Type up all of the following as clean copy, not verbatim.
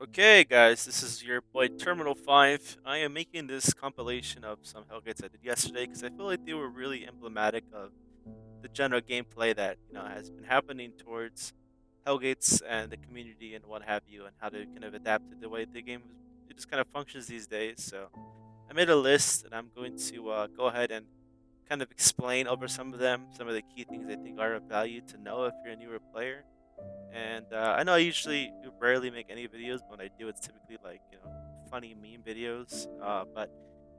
Okay, guys, this is your boy Terminal 5. I am making this compilation of some Hellgates I did yesterday because I feel like they were really emblematic of the general gameplay that has been happening towards Hellgates and the community and what have you, and how to kind of adapt to the way the game it just kind of functions these days. So I made a list, and I'm going to go ahead and kind of explain over some of them, some of the key things I think are of value to know if you're a newer player. And I know I usually rarely make any videos, but when I do, it's typically like funny meme videos. But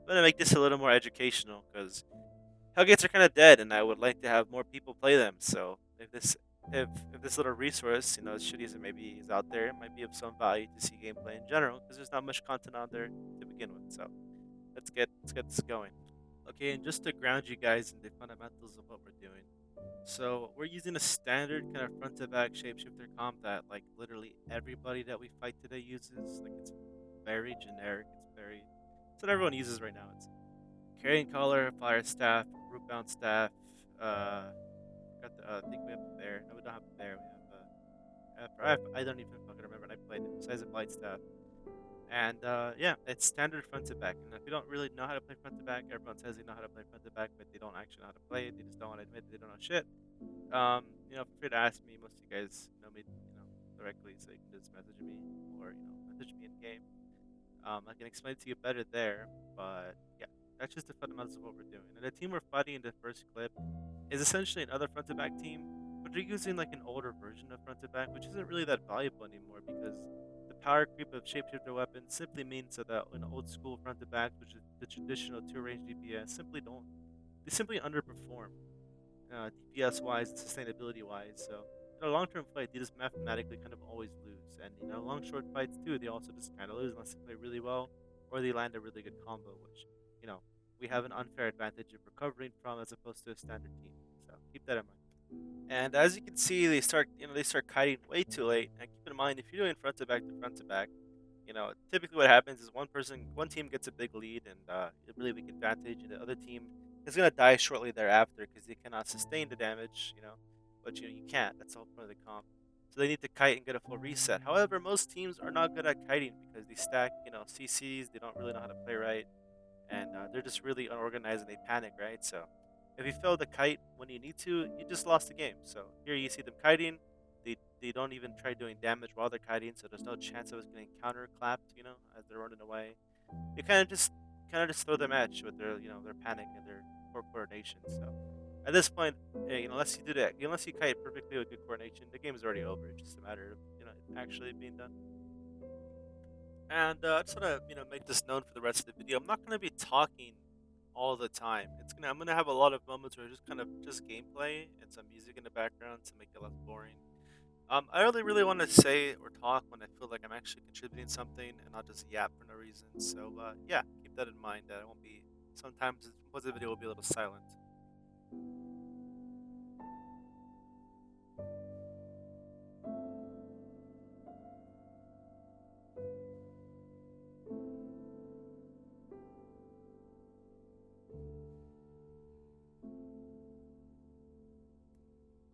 I'm gonna make this a little more educational because Hellgates are kind of dead, and I would like to have more people play them. So if this little resource, as shitty as it maybe is out there, it might be of some value to see gameplay in general because there's not much content on there to begin with. So let's get this going. Okay, and just to ground you guys in the fundamentals of what we're doing. So we're using a standard kind of front to back shapeshifter comp that like literally everybody that we fight today uses. Like it's very generic. It's what everyone uses right now. It's carrying collar, fire staff, root bound staff. Got the, I think we have a bear. No, we don't have a bear. I don't even fucking remember. And I played it. Besides a blight staff. And yeah, it's standard front to back. And if you don't really know how to play front to back, everyone says they know how to play front to back, but they don't actually know how to play it. They just don't want to admit they don't know shit. Feel free to ask me. Most of you guys know me, directly, so you can just message me or message me in game. I can explain it to you better there, but yeah, that's just the fundamentals of what we're doing. And the team we're fighting in the first clip is essentially another front to back team, but they're using like an older version of front to back, which isn't really that valuable anymore because the power creep of shapeshifter weapons simply means that in old school front to back, which is the traditional two range DPS, simply underperform DPS wise and sustainability wise. So in a long term fight, they just mathematically kind of always lose. And long short fights too, they also just kind of lose unless they play really well or they land a really good combo, which you know we have an unfair advantage of recovering from as opposed to a standard team. So keep that in mind. And as you can see, they start kiting way too late. And keep in mind, if you're doing front to back, typically what happens is one team gets a big lead and a really big advantage, and the other team is gonna die shortly thereafter because they cannot sustain the damage. But you can't. That's the whole point of the comp. So they need to kite and get a full reset. However, most teams are not good at kiting because they stack, CCs. They don't really know how to play right, and they're just really unorganized and they panic, right? So if you fail to kite when you need to, you just lost the game. So here you see them kiting. They don't even try doing damage while they're kiting, so there's no chance of us getting counter clapped, as they're running away. You kind of just throw their match with their panic and their poor coordination. So at this point, unless you do that, unless you kite perfectly with good coordination, the game is already over. It's just a matter of it actually being done. And I just want to make this known for the rest of the video. I'm not going to be talking all the time. I'm gonna have a lot of moments where just kind of just gameplay and some music in the background to make it less boring. I only really want to say or talk when I feel like I'm actually contributing something and not just yap for no reason. So yeah, keep that in mind. That I won't be. Sometimes the video will be a little silent.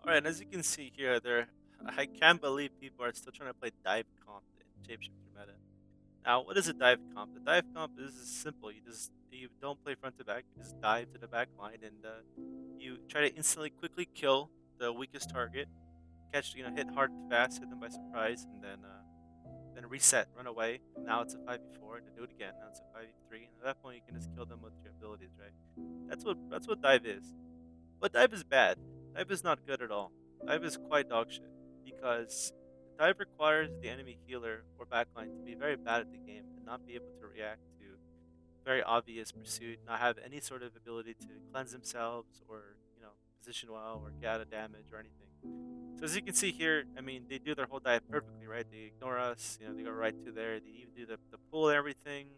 All right, and as you can see here, I can't believe people are still trying to play dive comp in shapeshifter meta. Now, what is a dive comp? The dive comp is simple. You don't play front to back. You just dive to the back line and you try to instantly quickly kill the weakest target. Hit hard and fast, hit them by surprise, and then reset, run away. And now it's a 5v4, and then do it again. Now it's a 5v3, and at that point you can just kill them with your abilities, right? That's what dive is. But dive is bad. Dive is not good at all. Dive is quite dog shit because dive requires the enemy healer or backline to be very bad at the game and not be able to react to very obvious pursuit, not have any sort of ability to cleanse themselves or position well or get out of damage or anything. So as you can see here, I mean they do their whole dive perfectly, right? They ignore us, they go right to there. They even do the pull and everything.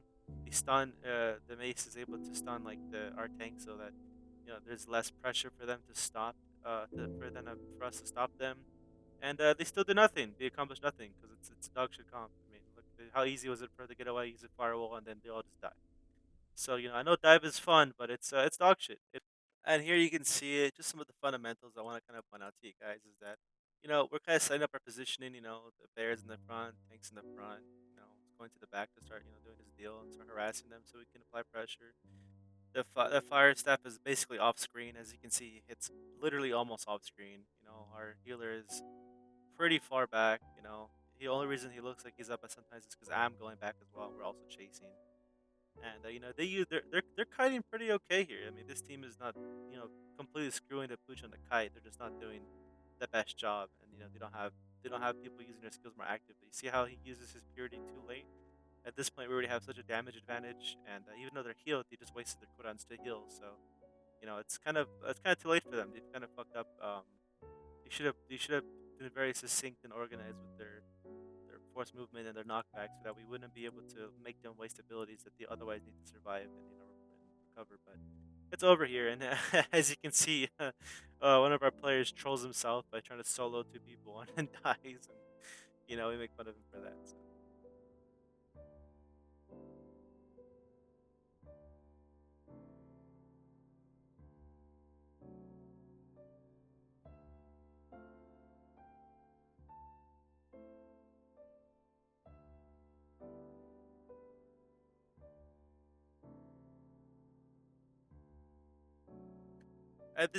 They stun. The mace is able to stun like our tank so that there's less pressure for them to stop, for us to stop them, and they still do nothing. They accomplish nothing because it's a dog shit comp. I mean, look how easy was it for them to get away, use a firewall, and then they all just die. So I know dive is fun, but it's dog shit. And here you can see it. Just some of the fundamentals I want to kind of point out to you guys is that we're kind of setting up our positioning. The bears in the front, tanks in the front. going to the back to start, doing his deal and start harassing them so we can apply pressure. The fire staff is basically off screen, as you can see. It's literally almost off screen. Our healer is pretty far back. The only reason he looks like he's up sometimes is because I'm going back as well. We're also chasing, and they're kiting pretty okay here. I mean, this team is not completely screwing the pooch on the kite. They're just not doing the best job, and they don't have people using their skills more actively. See how he uses his purity too late. At this point, we already have such a damage advantage, and even though they're healed, they just wasted their cooldowns to heal. So it's kind of too late for them. They've kind of fucked up. They should have been very succinct and organized with their force movement and their knockback, so that we wouldn't be able to make them waste abilities that they otherwise need to survive and recover. But it's over here, and as you can see, one of our players trolls himself by trying to solo two people and dies, and we make fun of him for that. So.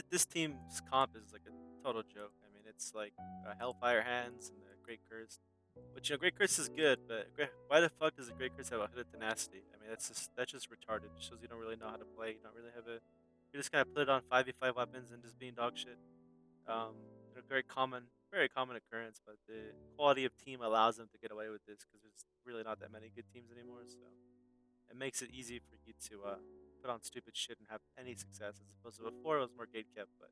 This team's comp is like a total joke. I mean, it's like Hellfire Hands and the Great Curse, which Great Curse is good, but why the fuck does a Great Curse have a hooded tenacity? I mean, that's just retarded. It shows you don't really know how to play. You don't really have a. You just kind of put it on 5v5 weapons and just being dog shit. Um, very common occurrence, but the quality of team allows them to get away with this because there's really not that many good teams anymore. So it makes it easy for you to put on stupid shit and have any success, as opposed to before it was more gate kept. But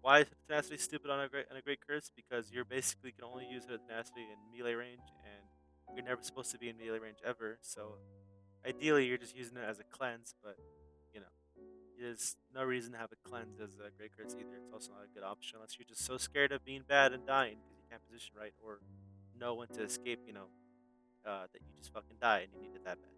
why is tenacity stupid on a great curse? Because you're basically can only use her tenacity in melee range, and you're never supposed to be in melee range ever. So ideally, you're just using it as a cleanse, but you know. There's no reason to have a cleanse as a great curse either. It's also not a good option unless you're just so scared of being bad and dying because you can't position right or know when to escape. That you just fucking die and you need it that bad.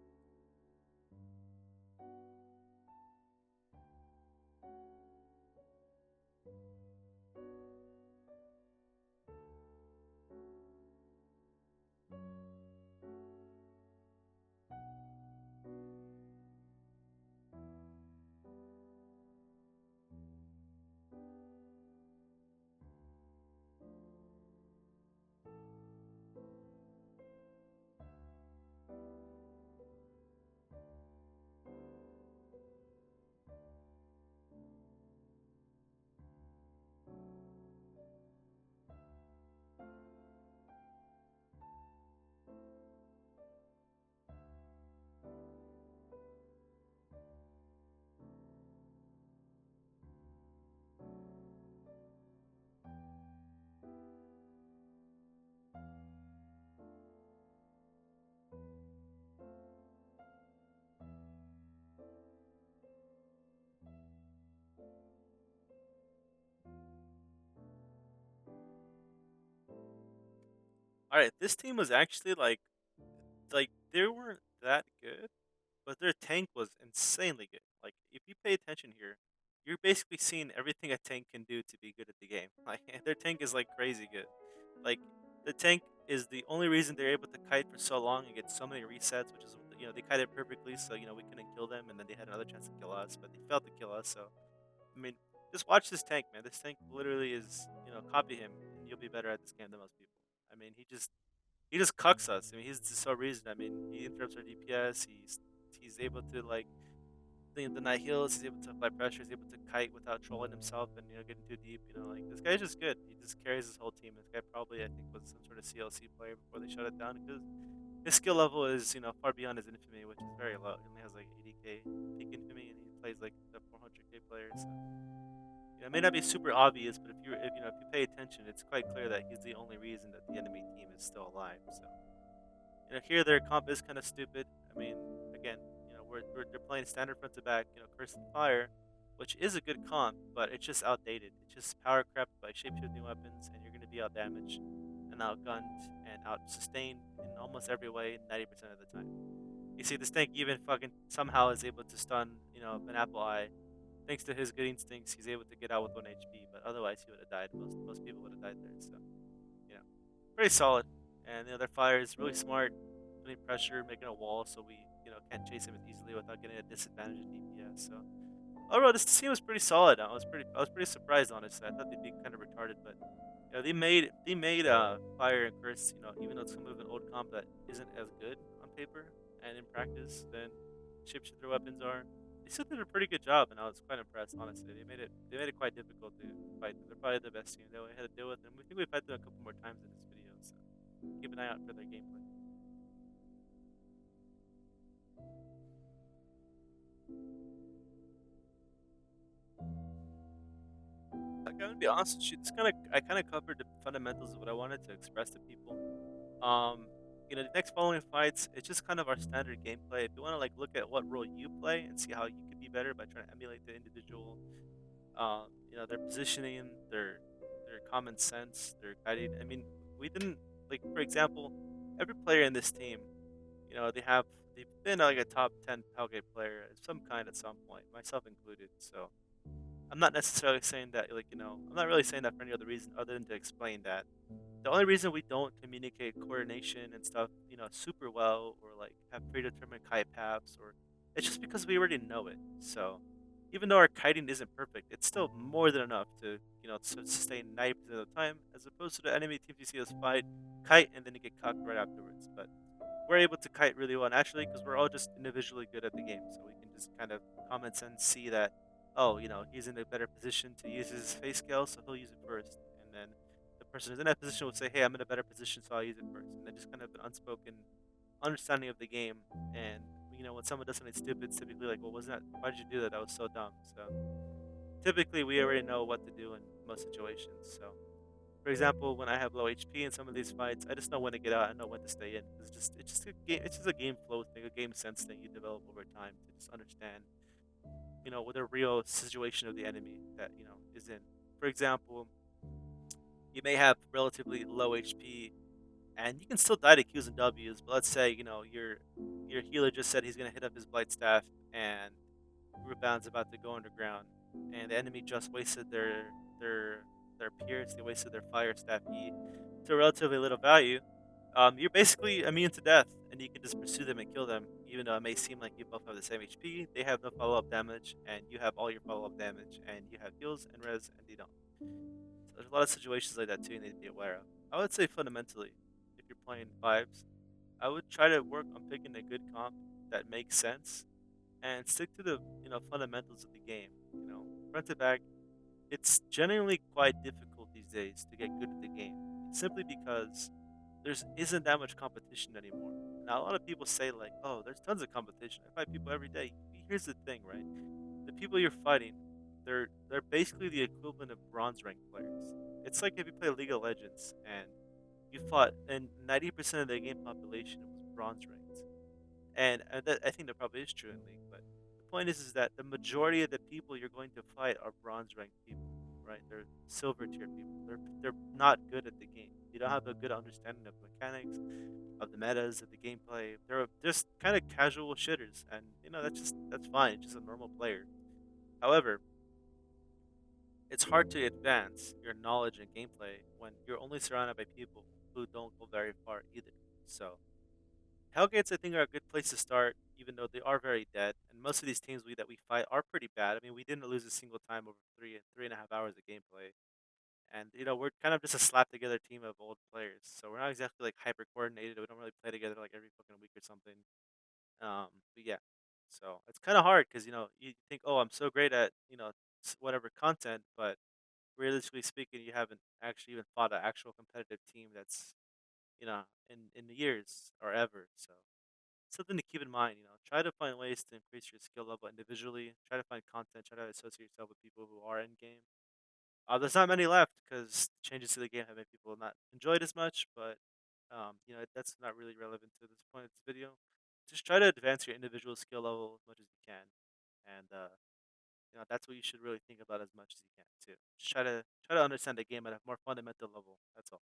All right, this team was actually like they weren't that good, but their tank was insanely good. Like if you pay attention here, you're basically seeing everything a tank can do to be good at the game. Like their tank is like crazy good. Like the tank is the only reason they're able to kite for so long and get so many resets, which is they kited perfectly, so we couldn't kill them, and then they had another chance to kill us, but they failed to kill us. So I mean, just watch this tank, man. This tank literally is copy him, and you'll be better at this game than most people. I mean, he just cucks us. I mean, he's just so reason. I mean, he interrupts our DPS. He's able to like deny heals. He's able to apply pressure. He's able to kite without trolling himself and getting too deep. Like this guy's just good. He just carries his whole team. This guy probably I think was some sort of CLC player before they shut it down because his skill level is far beyond his infamy, which is very low. He only has like 80k peak infamy, and he plays like the 400k players. So it may not be super obvious, but if you pay attention, it's quite clear that he's the only reason that the enemy team is still alive. So here their comp is kind of stupid. I mean, again, they're playing standard front to back, Curse and Fire, which is a good comp, but it's just outdated. It's just power crept by shapeshifting weapons, and you're going to be out damaged and outgunned and out sustained in almost every way 90% of the time. You see, this tank even fucking somehow is able to stun, an apple eye. Thanks to his good instincts, he's able to get out with 1 HP, but otherwise he would have died. Most people would have died there. So, you know, pretty solid. And their fire is really smart. putting pressure, making a wall so we can't chase him as easily without getting a disadvantage in DPS. So overall, this team was pretty solid. I was pretty surprised, honestly. I thought they'd be kind of retarded, but they made Fire and Curse, even though it's some of an old comp that isn't as good on paper and in practice than shapeshifter weapons are. They still did a pretty good job, and I was quite impressed. Honestly, they made it quite difficult to fight them. They're probably the best team that we had to deal with, and we think we've had them a couple more times in this video. So keep an eye out for their gameplay. Like, I'm gonna be honest with you. I kind of covered the fundamentals of what I wanted to express to people. Um, the next following fights, it's just kind of our standard gameplay. If you want to like look at what role you play and see how you could be better by trying to emulate the individual, their positioning, their common sense, their guiding. I mean, we didn't like, for example, every player in this team, they've been like a top 10 Palgate player of some kind at some point, myself included. So I'm not necessarily saying that I'm not really saying that for any other reason other than to explain that the only reason we don't communicate coordination and stuff, super well or like have predetermined kite paths or it's just because we already know it. So even though our kiting isn't perfect, it's still more than enough to, sustain 90% of the time, as opposed to the enemy teams you see us fight, kite, and then you get cocked right afterwards. But we're able to kite really well naturally because we're all just individually good at the game. So we can just kind of common sense see that, oh, he's in a better position to use his face scale, so he'll use it first. And then the person who's in that position will say, hey, I'm in a better position, so I'll use it first. And then just kind of an unspoken understanding of the game. And, when someone does something stupid, it's typically like, well, wasn't that, why did you do that? That was so dumb. So typically we already know what to do in most situations. So for example, when I have low HP in some of these fights, I just know when to get out. I know when to stay in. It's just a game. It's just a game flow thing, a game sense thing you develop over time to just understand, what the real situation of the enemy that is in. For example, you may have relatively low HP, and you can still die to Qs and Ws. But let's say your healer just said he's gonna hit up his blight staff, and Rebound's about to go underground, and the enemy just wasted their their pierce. They wasted their fire staff E to relatively little value. You're basically immune to death, and you can just pursue them and kill them, even though it may seem like you both have the same HP. They have no follow-up damage, and you have all your follow-up damage, and you have heals and res, and they don't. So there's a lot of situations like that too you need to be aware of. I would say fundamentally, if you're playing vibes, I would try to work on picking a good comp that makes sense and stick to the fundamentals of the game. Front to back, it's generally quite difficult these days to get good at the game, simply because there's isn't that much competition anymore. Now a lot of people say like, oh, there's tons of competition. I fight people every day. Here's the thing, right? The people you're fighting, they're basically the equivalent of bronze rank players. It's like if you play League of Legends and you fought, and 90% of the game population was bronze ranked. And that, I think that probably is true in League, but the point is that the majority of the people you're going to fight are bronze ranked people, right? They're silver tier people. They're not good at the game. They don't have a good understanding of mechanics, of the metas, of the gameplay. They're just kind of casual shitters, and that's fine. It's just a normal player. However, it's hard to advance your knowledge and gameplay when you're only surrounded by people who don't go very far either. So Hellgates, I think, are a good place to start, even though they are very dead. And most of these teams that we fight are pretty bad. I mean, we didn't lose a single time over 3.5 hours of gameplay. And we're kind of just a slap together team of old players. So we're not exactly like hyper coordinated. We don't really play together like every fucking week or something. But yeah, so it's kind of hard because you think, oh, I'm so great at whatever content, but realistically speaking, you haven't actually even fought an actual competitive team that's in the years or ever. So something to keep in mind. Try to find ways to increase your skill level individually. Try to find content. Try to associate yourself with people who are in game. There's not many left because changes to the game have made people not enjoy it as much. But that's not really relevant to this point of this video. Just try to advance your individual skill level as much as you can, and that's what you should really think about as much as you can too. Just try to understand the game at a more fundamental level. That's all.